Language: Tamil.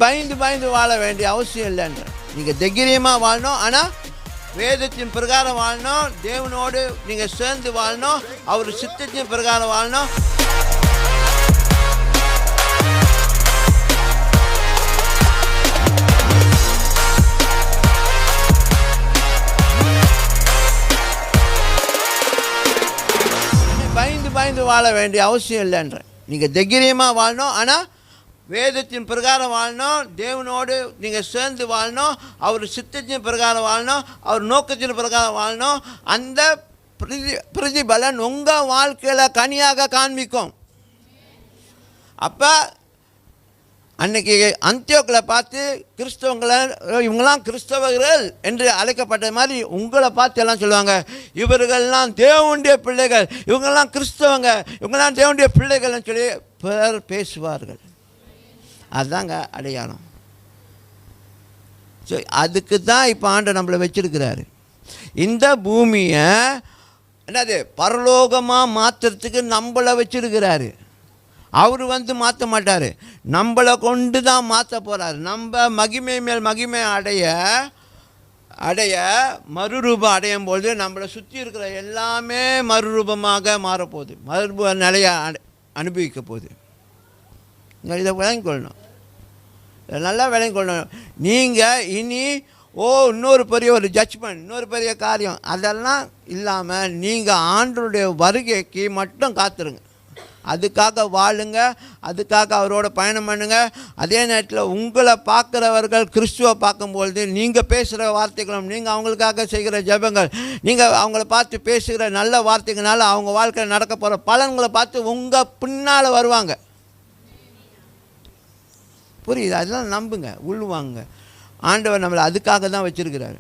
பயந்து பயந்து வாழ வேண்டிய அவசியம் இல்லைன்ற. நீங்கள் தைரியமாக வாழணும். ஆனால் வேதத்தின் பிரகாரம் வாழணும். தேவனோடு நீங்கள் சேர்ந்து வாழணும். அவர் சித்தத்தின் பிரகாரம் வாழணும். பயந்து பயந்து வாழ வேண்டிய அவசியம் இல்லைன்ற. நீங்கள் தைரியமாக வாழணும். ஆனால் வேதத்தின் பிரகாரம் வாழணும். தேவனோடு நீங்கள் சேர்ந்து வாழணும். அவர் சித்தத்தின் பிரகாரம் வாழணும். அவர் நோக்கத்தின் பிரகாரம் வாழணும். அந்த பிரதிபலன் உங்கள் வாழ்க்கையில் கனியாக காண்பிக்கும். அப்போ அன்னைக்கு அந்தியோக்கில் பார்த்து கிறிஸ்தவங்களை இவங்கெல்லாம் கிறிஸ்தவர்கள் என்று அழைக்கப்பட்ட மாதிரி உங்களை பார்த்து எல்லாம் சொல்லுவாங்க, இவர்கள்லாம் தேவனுடைய பிள்ளைகள், இவங்கெல்லாம் கிறிஸ்தவங்க, இவங்கெல்லாம் தேவனுடைய பிள்ளைகள்னு சொல்லி பிறர் பேசுவார்கள். அதுதாங்க அடையாளம். ஸோ அதுக்கு தான் இப்போ ஆண்டவர் நம்மளை வச்சிருக்கிறாரு. இந்த பூமியை என்னது பரலோகமாக மாற்றுறதுக்கு நம்மளை வச்சிருக்கிறாரு. அவர் மாற்ற மாட்டார், நம்மளை கொண்டு தான் மாற்ற போகிறார். நம்ம மகிமை மேல் மகிமை அடைய மறுரூபம் அடையும் போது நம்மளை சுற்றி இருக்கிற எல்லாமே மறுரூபமாக மாறப்போகுது. மறுரூப நிலையை அனுபவிக்க போகுது. இதை விளங்கிக்கொள்ளணும், நல்லா விளங்கிக்கொள்ளணும். நீங்கள் இனி இன்னொரு பெரிய ஒரு ஜட்ஜ்மெண்ட், இன்னொரு பெரிய காரியம் அதெல்லாம் இல்லாமல் நீங்கள் ஆண்டவருடைய வருகைக்கு மட்டும் காத்துருங்க. அதுக்காக வாழுங்க, அதுக்காக அவரோட பயணம் பண்ணுங்க. அதே நேரத்தில் உங்களை பார்க்குறவர்கள் கிறிஸ்துவை பார்க்கும்பொழுது நீங்கள் பேசுகிற வார்த்தைகளும், நீங்கள் அவங்களுக்காக செய்கிற ஜெபங்கள், நீங்கள் அவங்கள பார்த்து பேசுகிற நல்ல வார்த்தைகளால் அவங்க வாழ்க்கையில் நடக்க போகிற பலன்களை பார்த்து உங்கள் பின்னால் வருவாங்க. புரியுது? அதெல்லாம் நம்புங்க, உள்வாங்க. ஆண்டவர் நம்மளை அதுக்காக தான் வச்சுருக்கிறாரு.